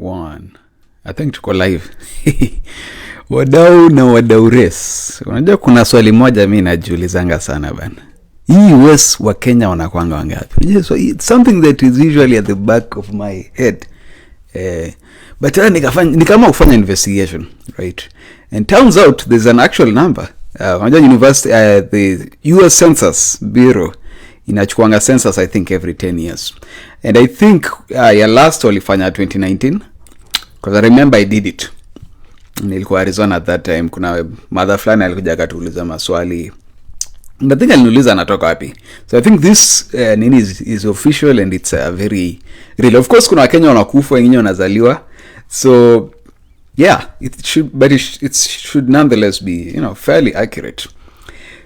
1. I think tuko live. Wadau na wadau res. Unajua kuna swali moja mimi najiulizanga sana bana. Hii US wa Kenya wanakuanga wangapi? So it's something that is usually at the back of my head. But nikama kufanya investigation, right? And turns out there's an actual number. University, the US Census Bureau inachukuanga census I think every 10 years. And I think ya last walifanya 2019 because I remember I did it. Nilikuwa Arizona at that time. Kuna mother fulani alikuja akatuuliza maswali. I think aliniuliza anatoka wapi. So I think this nini is official and it's very real. Of course kuna Wakenya wanakufa, wengine wanazaliwa. So yeah, it should nonetheless be, fairly accurate.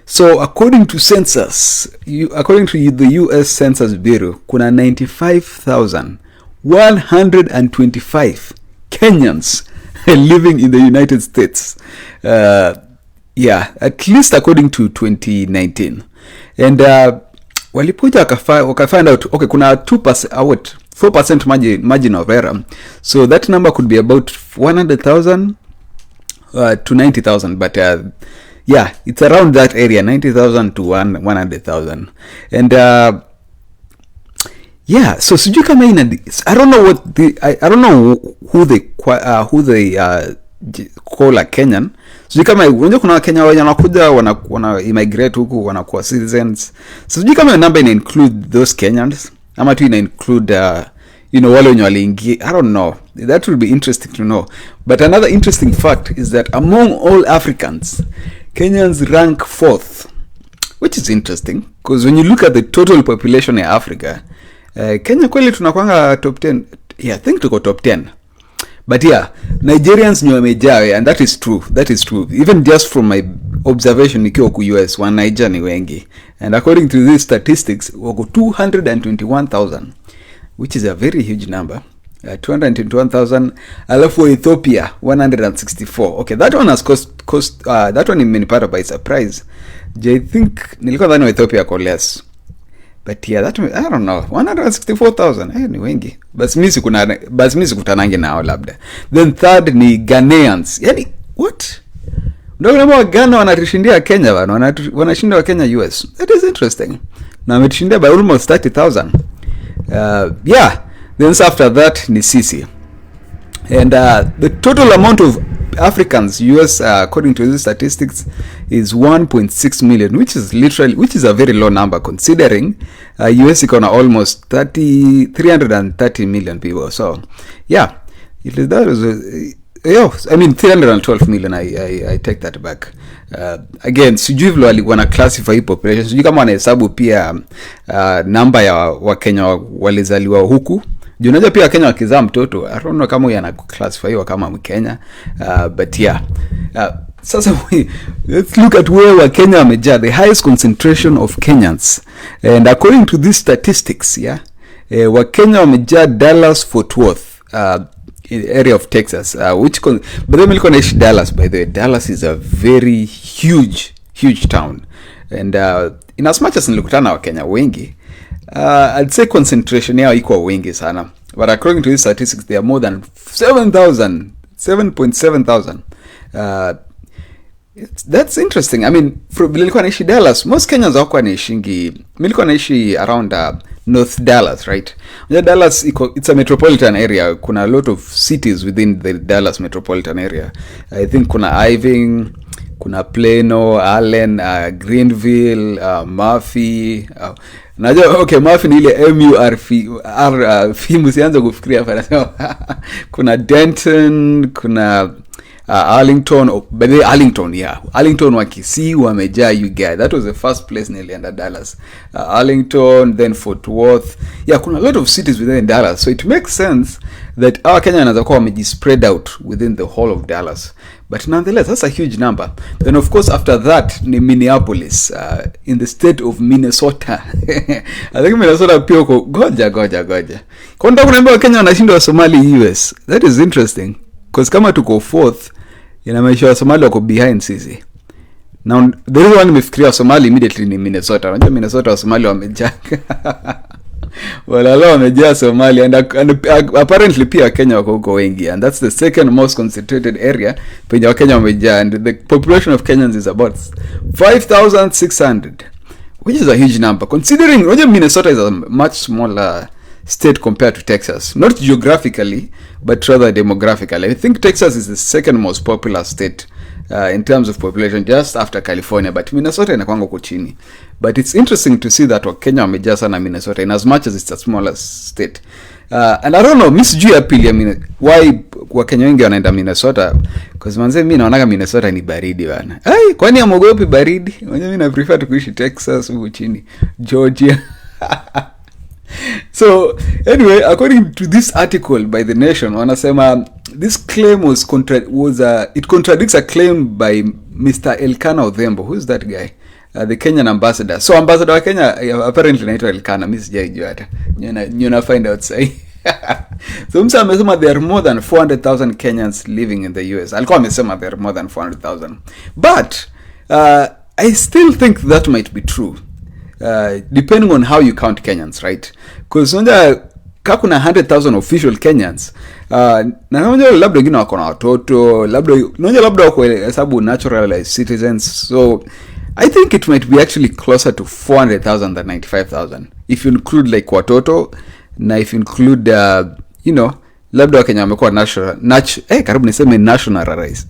So according to the US Census Bureau, kuna 95,125 Kenyans living in the United States. At least according to 2019. And walipoja wakafind out, okay, kuna 4% margin of error. So that number could be about 100,000 to 90,000. But it's around that area, 90,000 to 100,000. And so sijui kama I don't know who they call a Kenyan. Sijui kama unajua kuna Wakenya wanakuja wana immigrate huku wanakuwa citizens. Sijui kama number ina include those Kenyans ama tu ina include wale wenye waliingia. I don't know. That would be interesting to know. But another interesting fact is that among all Africans, Kenyans rank 4th, which is interesting because when you look at the total population in Africa, Kenya kweli tunakuanga top 10. Yeah, I think tuko top 10. But Nigerians ni wamejaa, and that is true. Even just from my observation nikiwa ku US, wa Niger ni wengi. And according to these statistics, wako 221,000, which is a very huge number. 221,000. Alafu Ethiopia 164. Okay, that one has that one imenipata by surprise. I think nilikuwa dhani Ethiopia ko less. But that I don't know, 164,000 ni wengi. Basi mimi sikutanangi nao labda. Then third ni Ghanaians. Yani what? Ndio kama Ghana wanatushindia Kenya bana, wanashinda wa Kenya US. That is interesting. Na wametushindia by almost 30,000. Then after that ni sisi. And the total amount of Africans US according to the statistics is 1.6 million, which is a very low number considering US iko na almost 330 million people. So that was 312 million. I take that back. Again, sijui vile wana classify hii population. Sijui kama wanahesabu pia number ya Wakenya walizaliwa huku. Unajua pia Kenya wakizaa mtoto, I don't know kama yana classify kama Mkenya. But sasa let's look at where Wakenya wamejaa, the highest concentration of Kenyans. And according to these statistics, Wakenya wamejaa Dallas, Fort Worth, area of Texas, but then nilikuwa naishi Dallas, by the way. Dallas is a very huge town. And in as much as nilikutana Wakenya wengi, I'd say concentration yao iko wengi sana. But according to these statistics, there are more than 7,000. That's interesting. I mean, nilikuwa naishi Dallas. Most Kenyans wako naishingi. Nilikuwa naishi around North Dallas, right? Dallas it's a metropolitan area. Kuna a lot of cities within the Dallas metropolitan area. I think kuna Irving, kuna Plano, Allen, Greenville, Murphy. Najua okay, Murphy ni ile MURPhy msianze kufikiria hapa. Kuna Denton, kuna Arlington, Arlington wakisi wamejaa you guys. That was the first place nilienda Dallas. Arlington, then Fort Worth. Kuna a lot of cities within Dallas. So it makes sense that our Kenya wanaweza kuwa wamejispread out within the whole of Dallas. But nonetheless, that's a huge number. Then of course after that ni Minneapolis, in the state of Minnesota. I think Minnesota pia uko goja. Kwa ndio kunaambia Wakenya wanashinda wa Somali US. That is interesting because kama tuko 4th, inamaanisha wa Somali wako behind sisi. Now the reason why nimefikiria Somali immediately ni Minnesota. Unajua Minnesota wa Somali wamejaa. Walala wamejaa Somalia and apparently pia Kenya wako huko wengi, and that's the second most concentrated area penye Wakenya wamejaa, and the population of Kenyans is about 5,600, which is a huge number considering Minnesota is a much smaller state compared to Texas, not geographically but rather demographically. I think Texas is the second most popular state in terms of population, just after California, but Minnesota inakwanga huko chini. But it's interesting to see that Wakenya wamejaa sana Minnesota in as much as it's a smaller state. And I don't know, miss juu ya pili why Wakenya wengi wanaenda Minnesota, because manze mimi naonaga Minnesota ni baridi bana. Ai, kwani amogopi baridi? Mimi na prefer kuishi Texas huko chini, Georgia. So anyway, according to this article by The Nation, wanasema this claim it contradicts a claim by Mr. Elkanah Odhiambo. Who's that guy? The Kenyan ambassador. So ambassador wa Kenya apparently naitwa Elkanah, mimi sijaijua hata. Nyona find out say. So msa amesema there are more than 400,000 Kenyans living in the US. Alikuwa amesema there are more than 400,000. But I still think that might be true. Depending on how you count Kenyans, right? Because kuna 100,000 official Kenyans, na labda wengine wako na watoto, labda wako hesabu naturalized citizens. So I think it might be actually closer to 400,000 than 95,000 if you include like watoto, na if you include labda Wakenya wamekuwa karibu niseme nationalized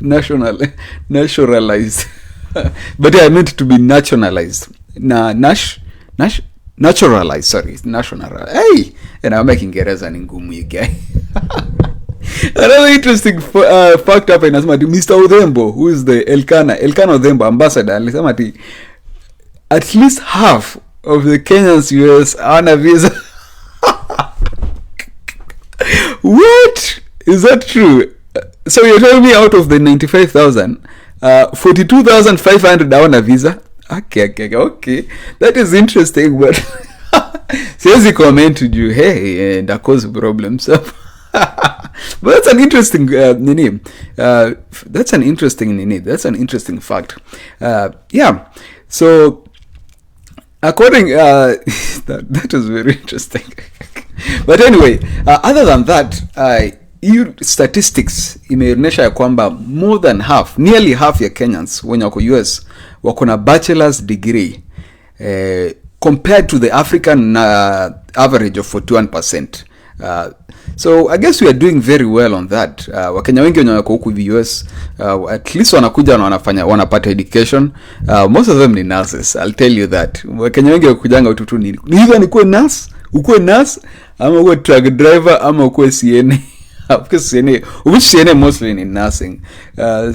but I meant to be nationalized. Naturalized, sorry, national. Hey, and I'm making Kiingereza ni ngumu you guy. Another interesting fact hapa inasema Mr. Odhiambo, who is the Elkanah Odhiambo ambassador, alisema at least half of the Kenyans US on a visa. What? Is that true? So you're telling me out of the 95,000, 42,500 are on a visa? Okay. That is interesting, but siwezi comment you, hey, that cause problems. But that's an interesting that's an interesting fact. Yeah. So according that is very interesting. But anyway, other than that, EU statistics imeonyesha ya kwamba more than half, nearly half ya Kenyans wenye wako US wako na bachelor's degree, compared to the African average of 41%. So I guess we are doing very well on that. Wakenya wengi wenye wako huku US, at least wanakuja na wanapata education. Most of them ni nurses, I'll tell you that. Wakenya wengi wakujanga ututu ni either nikuwe nurse ama uwe truck driver ama ukuwe CNA. Of course, which CNA mostly in nursing.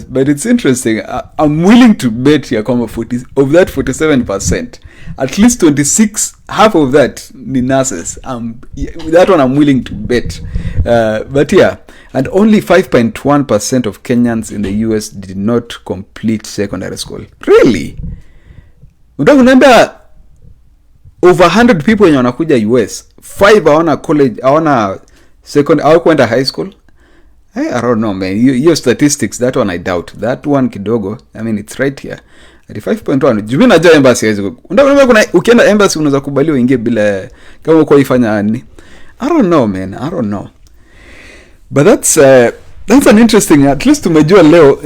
But it's interesting. I'm willing to bet of that 47%, at least 26, half of that the nurses. That one I'm willing to bet. But yeah, and only 5.1% of Kenyans in the US did not complete secondary school. Really? Remember, over 100 people in wanakuja US, 5 hawana college, hawana au kwenda high school. I don't know, man. Your statistics, that one I doubt. That one kidogo, I mean, it's right here. 35.1. Jumi najua embassy hizo. Kuna ukienda embassy unaweza kubaliwa ingie bila kama uko ifanya nini. I don't know, man. I don't know. But that's an interesting, at least tumejua leo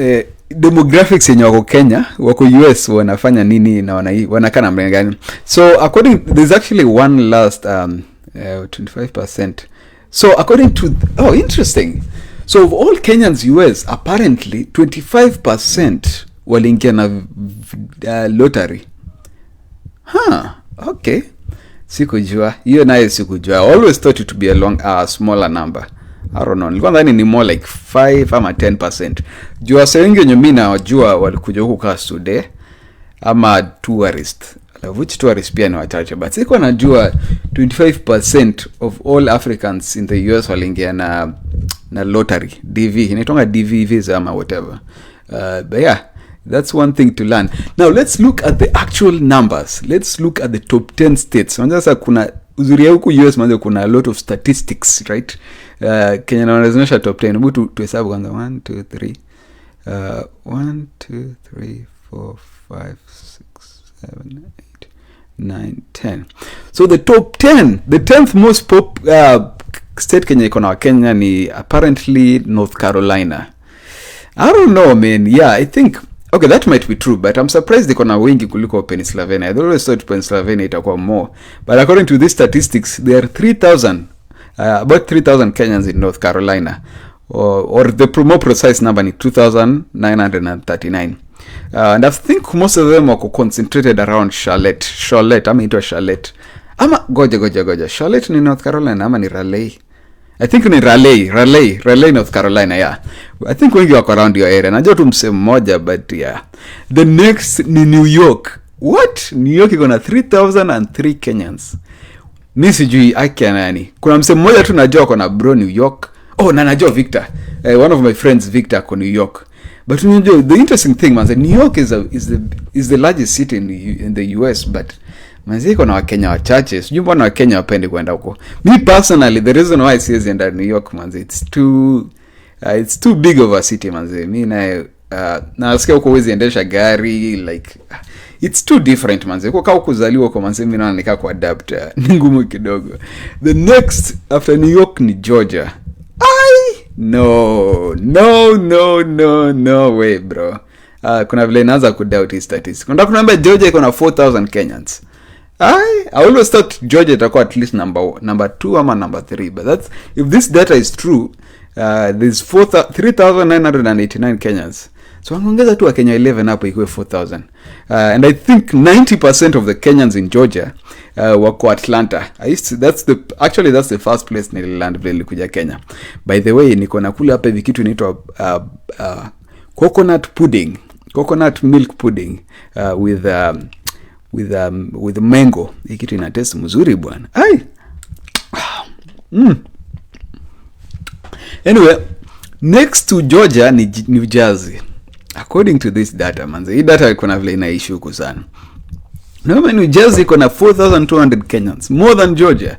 demographics yenye wako Kenya, wako US wanafanya nini na wanakaa na mrenga gani. So according, there's actually one last 25%. So according to, interesting. So of all Kenyans US, apparently 25% waliingia na lottery. Okay. Sikujua. Hiyo nayo sikujua. I always thought it to be a smaller number. I don't know. Nilikuwa ndani ni more like 5 ama 10%. Jua wengi wenye mimi najua walikuja huku kaa today ama tourist. Which tourists pia ni wachache, but siko najua 25% of all Africans in the US waliingia na lottery, DV, inaitwa DV visa ama whatever. But yeah, that's one thing to learn. Now let's look at the actual numbers. Let's look at the top 10 states. Sasa kuna uzuri ya huku US manze kuna a lot of statistics, right? Kenya na wanaonyesha top 10. Hebu tuhesabu kwanza 1 2 3 1 2 3 4 5 6 7 8 9, 10. So the top 10, the 10th most state Kenya iko na Kenya ni apparently North Carolina. I don't know, man. Yeah, I think okay, that might be true, but I'm surprised iko na wengi kuliko Pennsylvania. I always thought Pennsylvania itakuwa more, but according to these statistics, there are 3,000 about 3,000 Kenyans in North Carolina, or the more precise number ni 2,939. And I think most of them are concentrated around Charlotte, ama into Charlotte. Ama goja. Charlotte ni North Carolina ama ni Raleigh? I think ni Raleigh, North Carolina, yeah. I think wengi wako around your area. Najua tu msemo mmoja, but yeah. The next ni New York. What? New York iko na 3,003 Kenyans. Mi sijui akia nani. Kuna msemo mmoja tu najua kuna bro New York. Oh, na najua Victor. One of my friends, Victor, ko New York. But you know, the interesting thing, man, New York is the largest city in the US, but manzi iko na Wakenya wachache. Sijui mbona Wakenya wapendi kwenda huko. Me personally, the reason why I say enda New York, manzi, it's too big of a city, manzi. Mi na nasikia huko huwezi endesha gari, like it's too different, manzi. Kwa kama kuzaliwa huko, manzi, mimi naona nikaa kuadapt ni ngumu kidogo. The next after New York ni Georgia. No way, bro. Kuna vile inaanza kudoubt hii statistics. Nataka kuniambia Georgia iko na 4,000 Kenyans. I always thought Georgia itakuwa at least number 2 ama number 3, but that's, if this data is true, there's 3,989 Kenyans. So ongeza tu Kenya 11 hapo ikuwe 4,000. And I think 90% of the Kenyans in Georgia wako Atlanta. That's the first place nililand vile nilikuja Kenya. By the way, niko nakula hapa hivi kitu inaitwa coconut milk pudding with mango. Hii kitu ina taste mzuri bwana. Anyway, next to Georgia ni New Jersey. According to this data, manze, hii data kuna vile ina issue huko sana. Naomba New Jersey iko na 4,200 Kenyans, more than Georgia.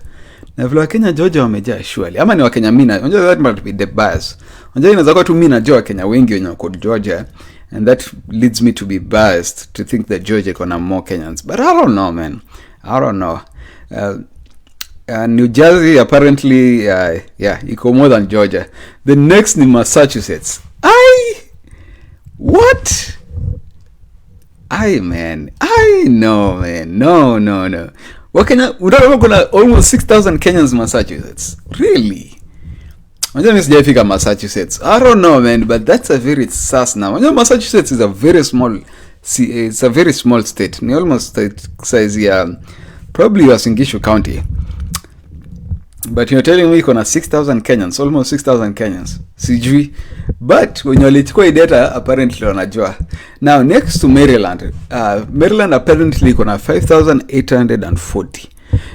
Na vile Wakenya Georgia wamejaa surely. Ama ni Wakenya mina, unajua that might be the bias. Unajua inaweza kuwa tu mimi najua Wakenya wengi wenye wako Georgia, and that leads me to be biased to think that Georgia iko na more Kenyans. But I don't know, man. I don't know. New Jersey apparently iko more than Georgia. The next ni Massachusetts. What? No. Wakenya, unataka kuna almost 6,000 Kenyans in Massachusetts. Really? Unajua mimi sijafika Massachusetts. I don't know, man, but that's a very sus now. Unajua Massachusetts is a very small state. Ni almost state size ya probably Wasingishu County. But you're telling me kuna 6,000 Kenyans, almost 6,000 Kenyans. Sijui. But when you lichukua data, apparently wanajua. Now, next to Maryland. Maryland apparently kuna 5,840.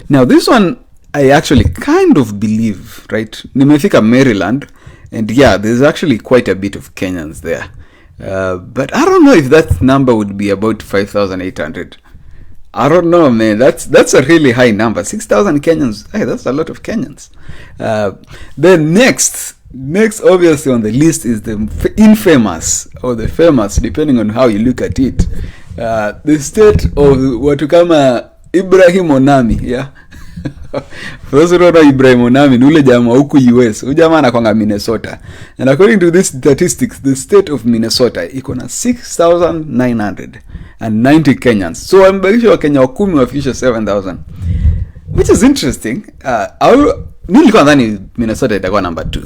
Now, this one, I actually kind of believe, right? Nimefika Maryland, and yeah, there's actually quite a bit of Kenyans there. But I don't know if that number would be about 5,800. I don't know, man. That's a really high number. 6,000 Kenyans. Hey, that's a lot of Kenyans. Then next, obviously on the list is the infamous or the famous, depending on how you look at it, the state of watu kama Ibrahim Onami, yeah. For those who don't know Ibrahim Onami, ni ule jamaa huku US. Huyu jamaa anakuanga Minnesota. And according to these statistics, the state of Minnesota iko na 6,990 Kenyans. So ambakisha wa Kenya 10 wafikisha 7,000. Which is interesting. Nilikuwa nadhani Minnesota itakuwa number 2.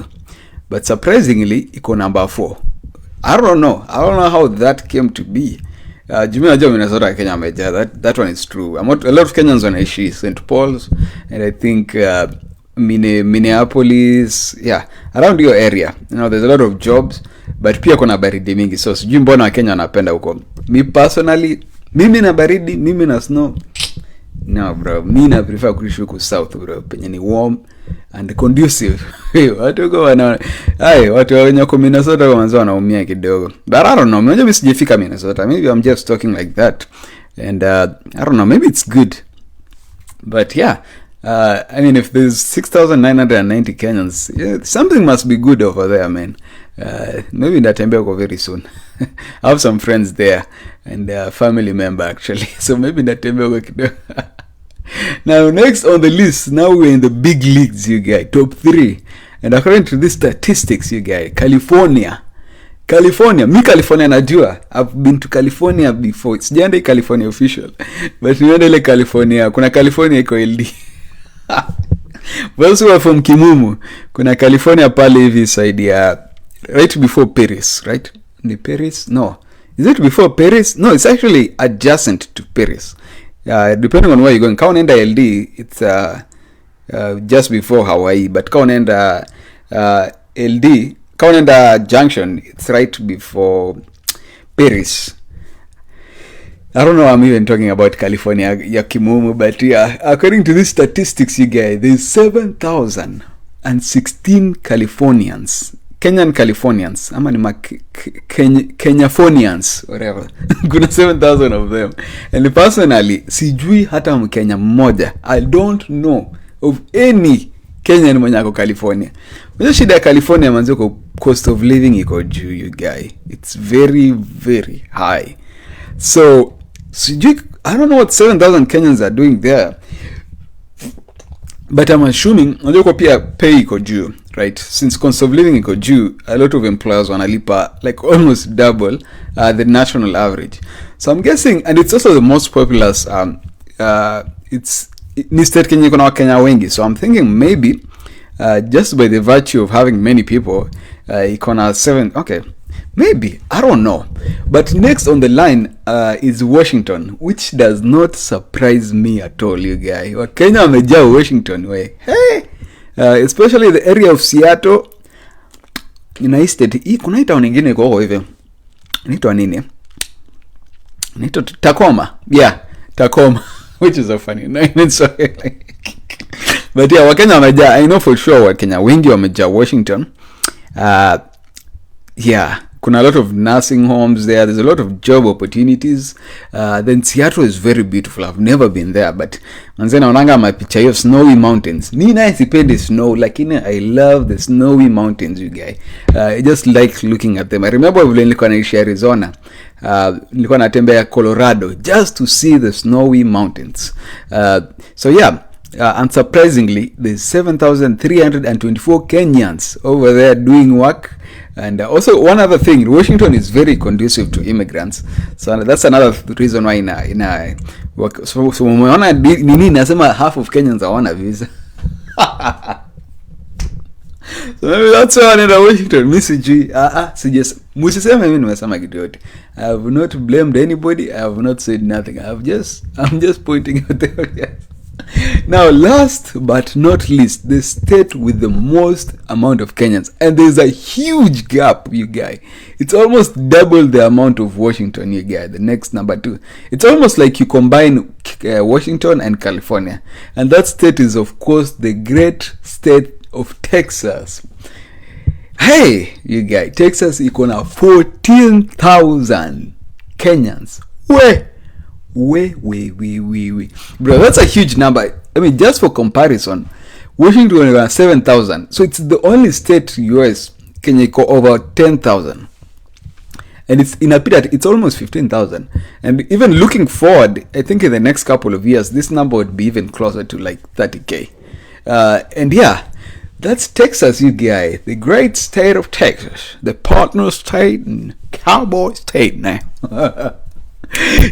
But surprisingly, iko number 4. I don't know how that came to be. Jimmy najua Minnesota Kenya wamejaa. That one is true. A lot of Kenyans wanaishi St. Paul's, and I think Minneapolis, around your area. You know, there's a lot of jobs, but pia kuna baridi mingi. So sijui mbona Wakenya wanapenda huko. Me personally, mimi na baridi, mimi na snow. No, bro. Mimi na prefer kuishi huko south, bro. Penye ni warm and conducive. Watu huko watu wenye kwa Minnesota kwanza wanaumia kidogo. But I don't know. Mimi sijafika Minnesota. Maybe I'm just talking like that. And I don't know. Maybe it's good. But yeah, I mean, if there's 6,990 Kenyans, yeah, something must be good over there, man. Maybe Natembea go very soon. I have some friends there and a family member actually. So maybe Natembea go kidogo. Now, next on the list, now we're in the big leagues, you guys. Top 3. And according to these statistics, you guys, California, me California najua. I've been to California before. Sijaenda California official, but nimeenda ile California. Kuna California iko LD. But also from Kimumu. Kuna California pale hivi side ya right before Paris, right? Ni Paris? No. Is it before Paris? No, it's actually adjacent to Paris. Depending on where you're going. Kama unaenda LD, it's just before Hawaii, but kama unaenda LD, kama unaenda Junction, it's right before Paris. I don't know why I'm even talking about California, ya Kimumu, but yeah, according to these statistics, you guys, there's 7,016 Californians, Kenyan Californians, ama ni Kenyafonians, whatever. Kuna 7,000 of them. And personally, sijui hata Mkenya mmoja. I don't know of any Kenyan mwenye ako California. Mwenye shida ya California manzi ko cost of living iko juu, you guy. It's very, very high. So, sijui, I don't know what 7,000 Kenyans are doing there. But I'm assuming, unajua pia pay iko juu, right? Since cost of living iko juu, a lot of employers wanalipa like almost double the national average. So I'm guessing, and it's also the most populous, it's ni state Kenya iko na Wakenya wengi. So I'm thinking maybe just by the virtue of having many people, iko na 7, okay. Maybe, I don't know. But next on the line is Washington, which does not surprise me at all, you guys. Kenya wamejaa Washington, we. Hey! Especially the area of Seattle. Ina state, kuna town nyingine iko hivi. Inaitwa nini? Inaitwa Tacoma. Yeah, Tacoma, which is so funny. But yeah, Wakenya wamejaa. I know for sure Wakenya wengi wamejaa Washington. Yeah, kuna a lot of nursing homes there. There's a lot of job opportunities. Then Seattle is very beautiful. I've never been there, but manze naonanga mapicha hiyo snowy mountains. Ni naye sipendi snow, lakini I love the snowy mountains, you guys. I just like looking at them. I remember vile nilikuwa naishi Arizona. Nilikuwa natembea Colorado just to see the snowy mountains. So yeah, unsurprisingly, there's 7,324 Kenyans over there doing work. And also one other thing, Washington is very conducive to immigrants. So that's another reason why so umeona nini nasema half of Kenyans hawana visa. So maybe that's why in Washington, msijui, musiseme mimi nimesema kitu yote. I have not blamed anybody. I have not said nothing. I'm just pointing out the obvious. Now, last but not least, the state with the most amount of Kenyans. And there's a huge gap, you guys. It's almost double the amount of Washington, you guys. The next number 2. It's almost like you combine Washington and California. And that state is, of course, the great state of Texas. Hey, you guys. Texas iko na 14,000 Kenyans. We. Bro, that's a huge number. I mean, just for comparison, Washington is 7,000. So it's the only state US Kenya iko over 10,000. And it's in a period, it's almost 15,000. And even looking forward, I think in the next couple of years, this number would be even closer to like 30K. And yeah, that's Texas, you guys. The great state of Texas. The partner state and cowboy state now.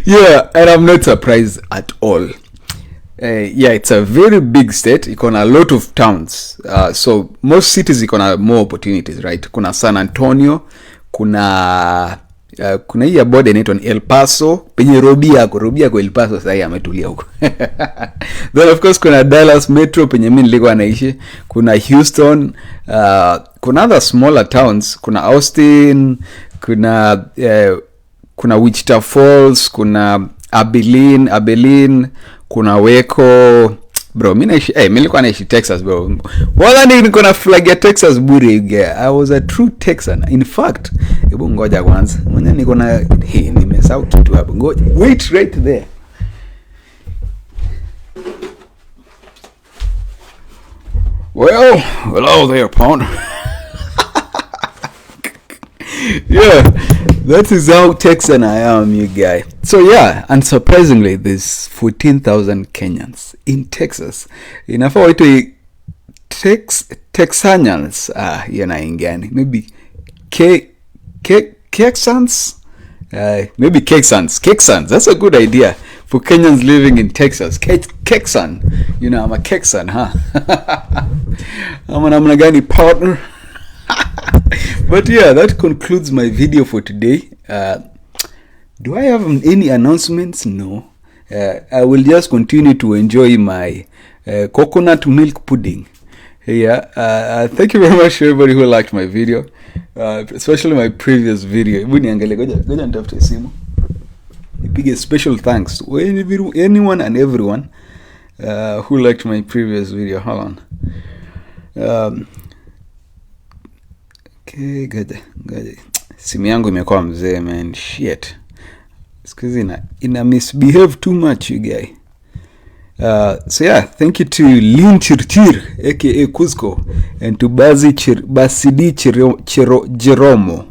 Yeah, and I'm not surprised at all. Yeah, it's a very big state. Iko na a lot of towns. So most cities iko na more opportunities, right? Kuna San Antonio, kuna hii ya border inaitwa El Paso, penye Robi yako El Paso sasa ametulia huko. Then of course kuna Dallas Metro penye mimi nilikuwa naishi, kuna Houston, kuna other smaller towns, kuna Austin, kuna Wichita Falls, kuna Abilene, kuna Waco. Bro, mimi nilikuwa naishi Texas, bro. Wala niko na flag ya Texas bure again. I was a true Texan. In fact, hebu ngoja kwanza. Mwenye niko na nimesahau kitu hapo. Ngoja. Wait right there. Well, hello there, partner. Yeah, that is how Texan I am, you guy. So yeah, unsurprisingly, there's 14,000 Kenyans in Texas. Inafaa waitwe Texanians. Ingani. Maybe Kexans? Maybe Kexans. That's a good idea for Kenyans living in Texas. Kexan. I'm a Kexan, huh? I'm an Amnagani partner. But yeah, that concludes my video for today. Do I have any announcements? No. I will just continue to enjoy my coconut milk pudding. Yeah. Thank you very much to everybody who liked my video, especially my previous video. Big special thanks to anyone and everyone who liked my previous video. Hold on. Okay, good. Simu yangu imekuwa mzee, man. Shit. Excuse me, ina misbehave too much, you guy. So yeah, thank you to Lin Chirchir, aka Cusco, and to Basidi Jeromo.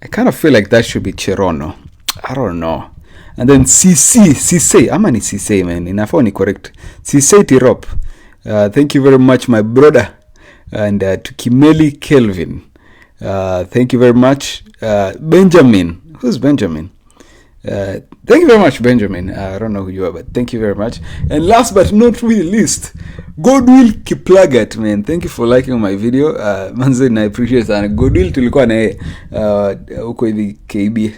I kind of feel like that should be Cherono. I don't know. And then Cisse, Amani Cisse, man. Inafaa ni correct. Cisse Tirop. Thank you very much, my brother. And to Kimeli Kelvin, thank you very much. Benjamin, who's Benjamin? Thank you very much, Benjamin. I don't know who you are, but thank you very much. And last but not least, Godwill Kiplagat, man. Thank you for liking my video. Manze, I appreciate that. Godwill tulikuwa na huko hivi KB,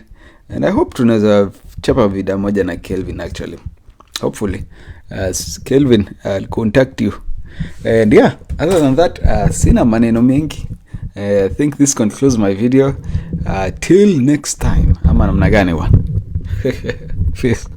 and I hope tunaweza chapa video moja na Kelvin actually. Hopefully, Kelvin, I'll contact you. And yeah, other than that, sina maneno mengi. I think this concludes my video. Till next time. Ama namna gani one. Peace.